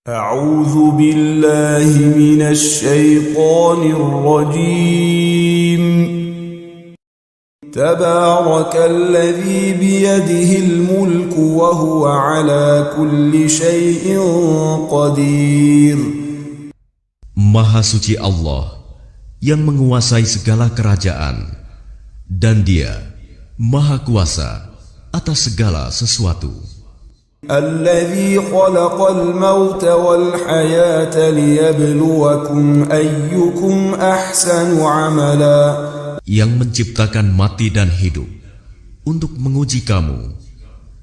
أعوذ بالله من الشيطان الرجيم تبارك الذي بيده الملك وهو على كل شيء قدير. Maha suci Allah yang menguasai segala kerajaan, dan Dia Maha Kuasa atas segala sesuatu. الذي خلق الموت والحياة ليبلوكم أيكم أحسن عملا. Yang menciptakan mati dan hidup untuk menguji kamu,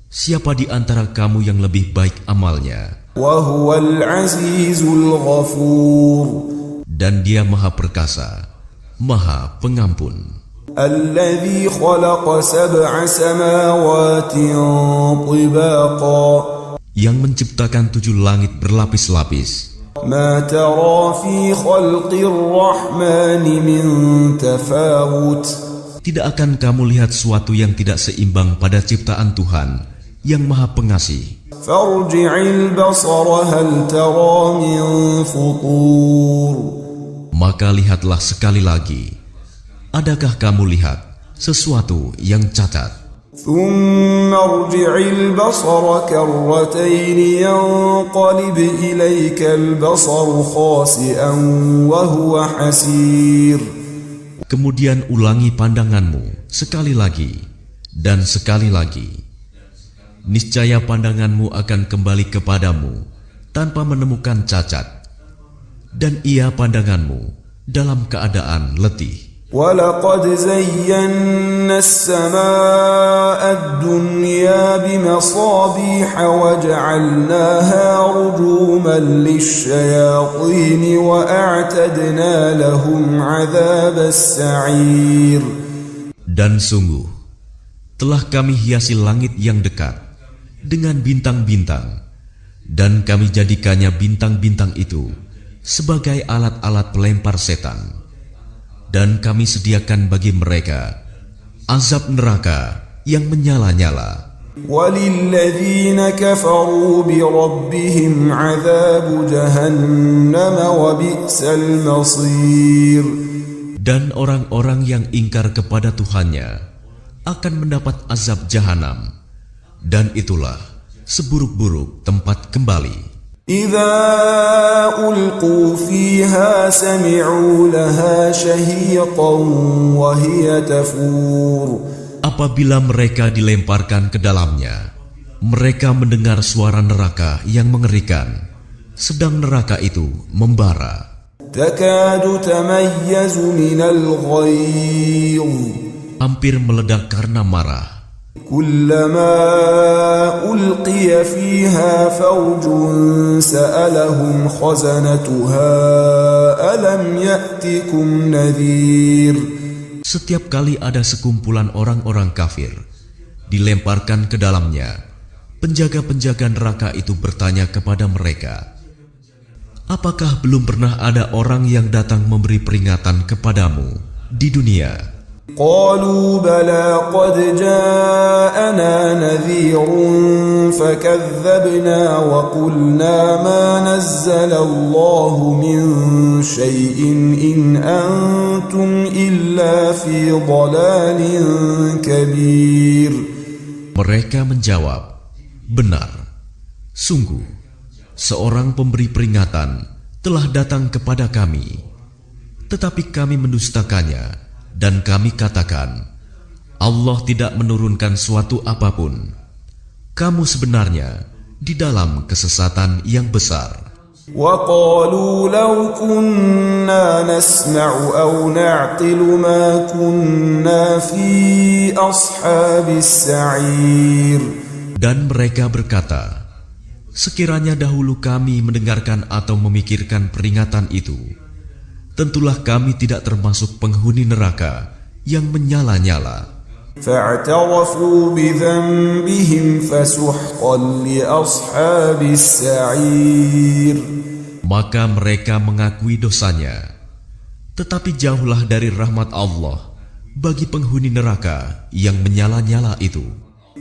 siapa di antara kamu yang lebih baik amalnya. وهو العزيز الغفور. Dan Dia Maha Perkasa, Maha Pengampun. الذي خلق سبع سماوات طباقا. Yang menciptakan 7 langit berlapis-lapis. ما ترى في خلق الرحمن من تفاوت. Tidak akan kamu lihat suatu yang tidak seimbang pada ciptaan Tuhan yang Maha Pengasih. فارجع البصر هل ترى من فطور. Maka lihatlah sekali lagi, adakah kamu lihat sesuatu yang cacat? ثم ارجع البصر كرتين ينقلب إليك البصر خاسئا وهو حسير. Kemudian ulangi pandanganmu sekali lagi dan sekali lagi. Niscaya pandanganmu akan kembali kepadamu tanpa menemukan cacat, dan ia pandanganmu dalam keadaan letih. وَلَقَدْ زَيَّنَّا السَّمَاءَ الدُّنْيَا بِمَصَابِيحَ وَجَعَلْنَاهَا رُجُومًا لِلشَّيَاطِينِ وَأَعْتَدْنَا لَهُمْ عَذَابَ السَّعِيرِ. Dan sungguh, telah kami hiasi langit yang dekat dengan bintang-bintang, dan kami jadikannya bintang-bintang itu sebagai alat-alat pelempar setan. Dan kami sediakan bagi mereka azab neraka yang menyala-nyala. وَلِلَّذِينَ كَفَرُوا بِرَبِّهِمْ عَذَابُ جَهَنَّمَ وَبِئْسَ الْمَصِيرُ. Dan orang-orang yang ingkar kepada Tuhannya akan mendapat azab jahanam, dan itulah seburuk-buruk tempat kembali. إِذَا أُلْقُوا فِيهَا سَمِعُوا لَهَا شَهِيقًا وَهِيَ تَفُورُ. Apabila mereka dilemparkan ke dalamnya, mereka mendengar suara neraka yang mengerikan, sedang neraka itu membara. تَكَادُ تَمَيَّزُ مِنَ الْغَيْظِ. Hampir meledak karena marah. كُلَّمَا أُلْقِيَ فِيهَا فَوْجٌ سَأَلَهُمْ خَزَنَتُهَا أَلَمْ يَأْتِكُمْ نَذِيرٌ. Setiap kali ada sekumpulan orang-orang kafir dilemparkan ke dalamnya, penjaga-penjaga neraka itu bertanya kepada mereka, apakah belum pernah ada orang yang datang memberi peringatan kepadamu di dunia? قالوا بلى قد جاءنا نذير فكذبنا وقلنا ما نزل الله من شيء إن أنتم إلا في ضلال كبير. Mereka menjawab, benar, sungguh seorang pemberi peringatan telah datang kepada kami, tetapi kami mendustakannya. Dan kami katakan, Allah tidak menurunkan suatu apapun. Kamu sebenarnya di dalam kesesatan yang besar. وَقَالُوا لَوْ كُنَّا نَسْمَعُ أَوْ نَعْقِلُ مَا كُنَّا فِي أَصْحَابِ السَّعِيرِ. Dan mereka berkata, sekiranya dahulu kami mendengarkan atau memikirkan peringatan itu, tentulah kami tidak termasuk penghuni neraka yang menyala-nyala. فَاعْتَرَفُوا بِذَنبِهِمْ فَسُحْقًا لِأَصْحَابِ السَّعِيرِ. Maka mereka mengakui dosanya, tetapi jauhlah dari rahmat Allah bagi penghuni neraka yang menyala-nyala itu.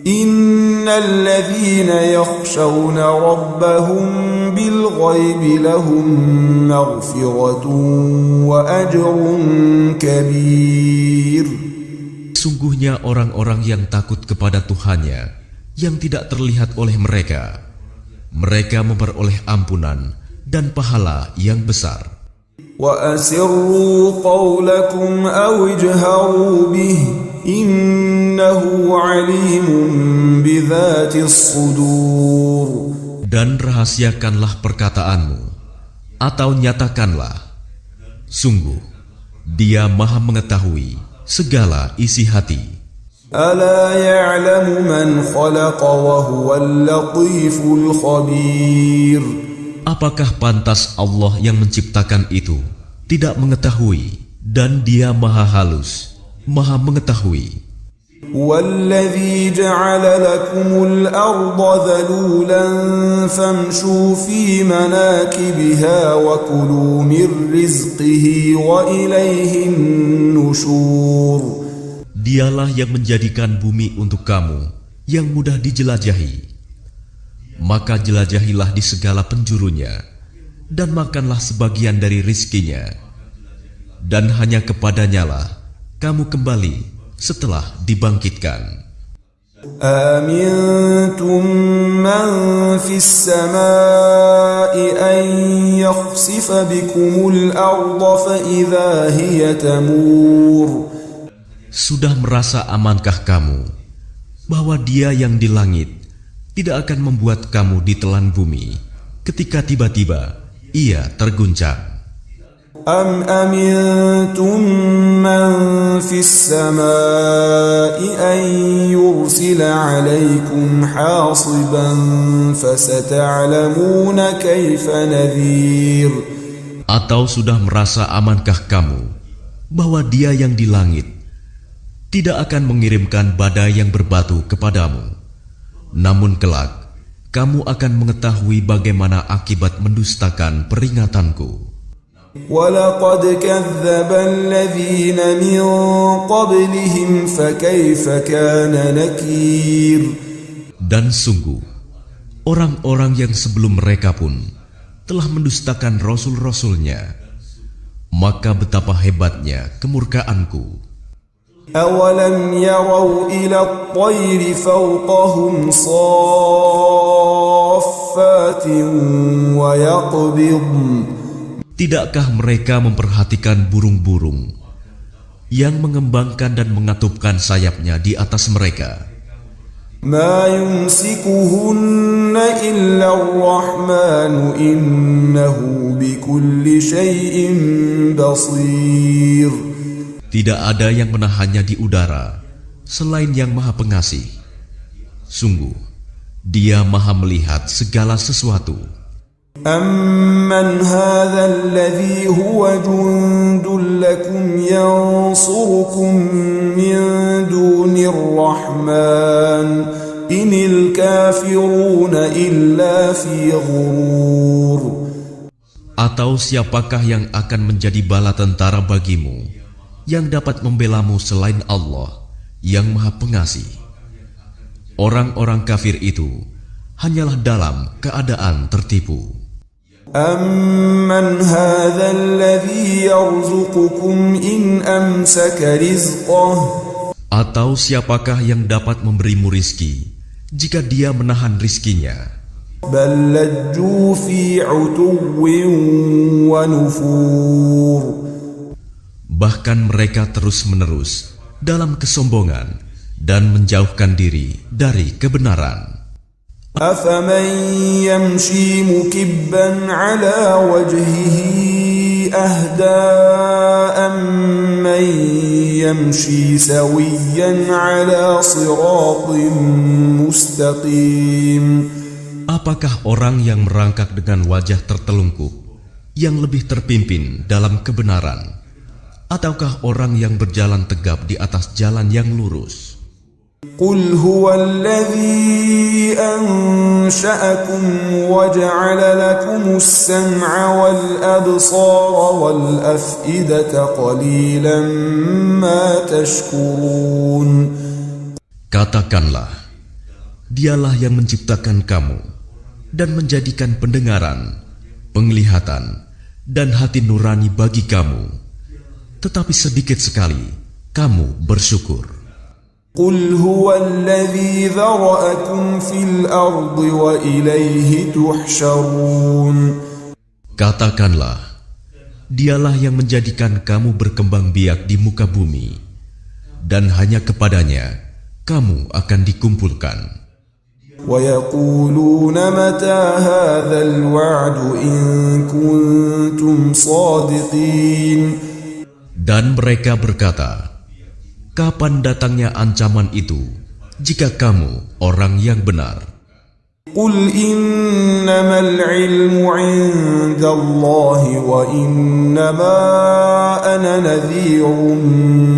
إن الذين يخشون ربهم بالغيب لهم مغفرة وأجر كبير. Sungguhnya orang-orang yang takut kepada Tuhannya yang tidak terlihat oleh mereka, mereka memperoleh ampunan dan pahala yang besar. وَأَسِرُّوا قَوْلَكُمْ أَوْ اجْهَرُوا بِهِ إِنَّهُ عَلِيمٌ بِذَاتِ الصُّدُورِ. Dan rahasiakanlah perkataanmu, atau nyatakanlah. Sungguh, Dia Maha mengetahui segala isi hati. أَلَا يَعْلَمُ مَنْ خَلَقَ وَهُوَ اللَّطِيفُ الْخَبِيرُ. Apakah pantas Allah yang menciptakan itu tidak mengetahui, dan Dia Maha halus, Maha mengetahui. وَالَّذِي جَعَلَ لَكُمُ الْأَرْضَ ذَلُولًا فَامْشُوا فِي مَنَاكِبِهَا وَكُلُوا مِنْ رِزْقِهِ وَإِلَيْهِ النُّشُورُ. Dialah yang menjadikan bumi untuk kamu yang mudah dijelajahi. Maka jelajahilah di segala penjurunya, dan makanlah sebagian dari rizkinya, dan hanya kepadanyalah kamu kembali setelah dibangkitkan. أَمِنْتُمْ مَنْ فِي السَّمَاءِ أَنْ يَخْسِفَ بِكُمُ الْأَرْضَ فَإِذَا هِيَ تَمُورُ. Sudah merasa amankah kamu bahwa Dia yang di langit tidak akan membuat kamu ditelan bumi ketika tiba-tiba ia terguncang? أَمْ أَمِنْتُمْ مَنْ فِي السَّمَاءِ أَنْ يُرْسِلَ عَلَيْكُمْ حَاصِبًا فَسَتَعْلَمُونَ كَيْفَ نَذِيرٌ. Atau sudah merasa amankah kamu bahwa Dia yang di langit tidak akan mengirimkan badai yang berbatu kepadamu? Namun kelak, kamu akan mengetahui bagaimana akibat mendustakan peringatanku. وَلَقَدْ كَذَّبَ الَّذِينَ مِنْ قَبْلِهِمْ فَكَيْفَ كَانَ نَكِيرٌ. Dan sungguh, orang-orang yang sebelum mereka pun telah mendustakan rasul-rasulnya. Maka betapa hebatnya kemurkaanku. أَوَلَمْ يَرَوْا إِلَى الطَّيْرِ فَوْقَهُمْ صَافَّاتٍ وَيَقْبِضْنَ. Tidakkah mereka memperhatikan burung-burung yang mengembangkan dan mengatupkan sayapnya di atas mereka? مَا يُمْسِكُهُنَّ إِلَّا الرَّحْمَنُ إِنَّهُ بِكُلِّ شَيْءٍ بَصِيرٌ. Tidak ada yang menahannya di udara selain Yang Maha Pengasih. Sungguh, Dia Maha melihat segala sesuatu. أَمَّنْ هَذَا الَّذِي هُوَ جُنْدٌ لَكُمْ يَنْصُرُكُمْ مِنْ دُونِ الرَّحْمَنِ إِنِ الْكَافِرُونَ إِلَّا فِي غُرُورٍ. Atau siapakah yang akan menjadi bala tentara bagimu yang dapat membelamu selain Allah yang Maha Pengasih? Orang-orang kafir itu hanyalah dalam keadaan tertipu. أَمَّنْ هَذَا الَّذِي يَرْزُقُكُمْ إِنْ أَمْسَكَ رِزْقَهُ. Atau siapakah yang dapat memberimu rizki jika Dia menahan rizkinya? بَلْ لَجُّوا فِي عُتُوٍّ وَنُفُورٍ. Bahkan mereka terus-menerus dalam kesombongan dan menjauhkan diri dari kebenaran. أَفَمَنْ يَمْشِي مُكِبًّا عَلَى وَجْهِهِ أَهْدَى أَمَّنْ يَمْشِي سَوِيًّا عَلَى صِرَاطٍ مُسْتَقِيمٍ. Apakah orang yang merangkak dengan wajah tertelungkup yang lebih terpimpin dalam kebenaran, ataukah orang yang berjalan tegap di atas jalan yang lurus? قُلْ هُوَ الَّذِي أَنشَأَكُمْ وَجَعَلَ لَكُمُ السَّمْعَ وَالْأَبْصَارَ وَالْأَفْئِدَةَ قَلِيلًا مَا تَشْكُرُونَ. Katakanlah, Dialah yang menciptakan kamu dan menjadikan pendengaran, penglihatan, dan hati nurani bagi kamu. Tetapi sedikit sekali kamu bersyukur. Qul huwa alladhi dhara'akum fil ardi wa ilayhi tuhsyarun. Katakanlah, Dialah yang menjadikan kamu berkembang biak di muka bumi, dan hanya kepadanya kamu akan dikumpulkan. وَيَقُولُونَ مَتَى هَذَا الْوَعْدُ إِن كُنتُمْ صَادِقِينَ. Dan mereka berkata, kapan datangnya ancaman itu jika kamu orang yang benar? قُلْ إِنَّمَا الْعِلْمُ عِندَ اللَّهِ وَإِنَّمَا أَنَا نَذِيرٌ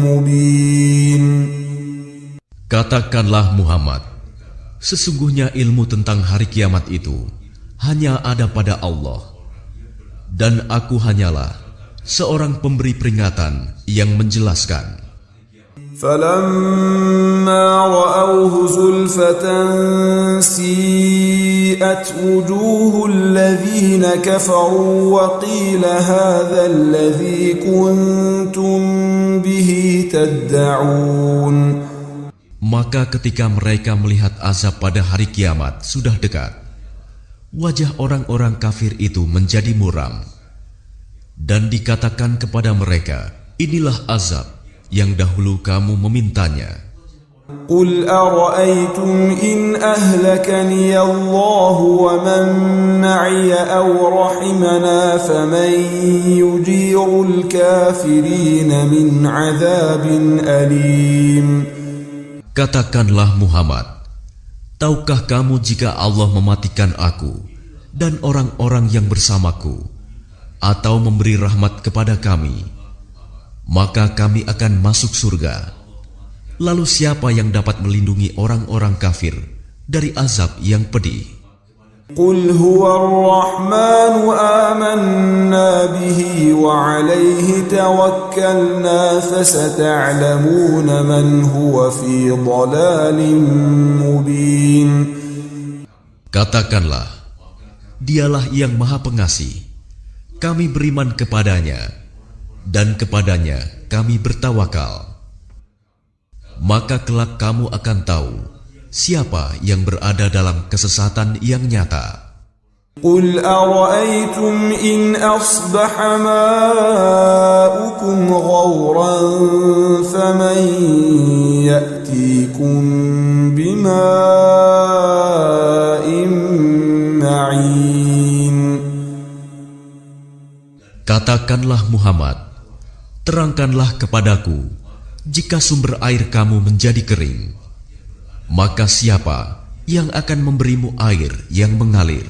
مُبِينٌ. Katakanlah Muhammad, sesungguhnya ilmu tentang hari kiamat itu hanya ada pada Allah, dan aku hanyalah seorang pemberi peringatan yang menjelaskan. فَلَمَّا رَأَوْهُ زُلْفَةً سِيئَتْ وُجُوهُ الَّذِينَ كَفَرُوا وَقِيلَ هَذَا الَّذِي كُنتُم بِهِ تَدَّعُونَ. Maka ketika mereka melihat azab pada hari kiamat sudah dekat, wajah orang-orang kafir itu menjadi muram, dan dikatakan kepada mereka, inilah azab yang dahulu kamu memintanya. قُلْ أَرَأَيْتُمْ إِنْ أَهْلَكَنِيَ اللَّهُ وَمَنْ مَعِيَ أَوْ رَحِمَنَا فَمَنْ يُجِيرُ الْكَافِرِينَ مِنْ عَذَابٍ أَلِيمٍ. Katakanlah Muhammad, tahukah kamu jika Allah mematikan aku dan orang-orang yang bersamaku, atau memberi rahmat kepada kami, maka kami akan masuk surga. Lalu siapa yang dapat melindungi orang-orang kafir dari azab yang pedih? قُلْ هُوَ الرَّحْمَنُ آمَنَّا بِهِ وَعَلَيْهِ تَوَكَّلْنَا فَسَتَعْلَمُونَ مَنْ هُوَ فِي ضَلَالٍ مُبِينٍ. Katakanlah, Dialah yang Maha Pengasih. Kami beriman kepadanya, dan kepadanya kami bertawakal. Maka kelak kamu akan tahu siapa yang berada dalam kesesatan yang nyata. قُلْ أَرَأَيْتُمْ إِنْ أَصْبَحَ مَاؤُكُمْ غَوْرًا فَمَنْ يَأْتِيكُمْ بِمَاءٍ مَعِينٍ. Katakanlah Muhammad, terangkanlah kepadaku jika sumber air kamu menjadi kering, maka siapa yang akan memberimu air yang mengalir?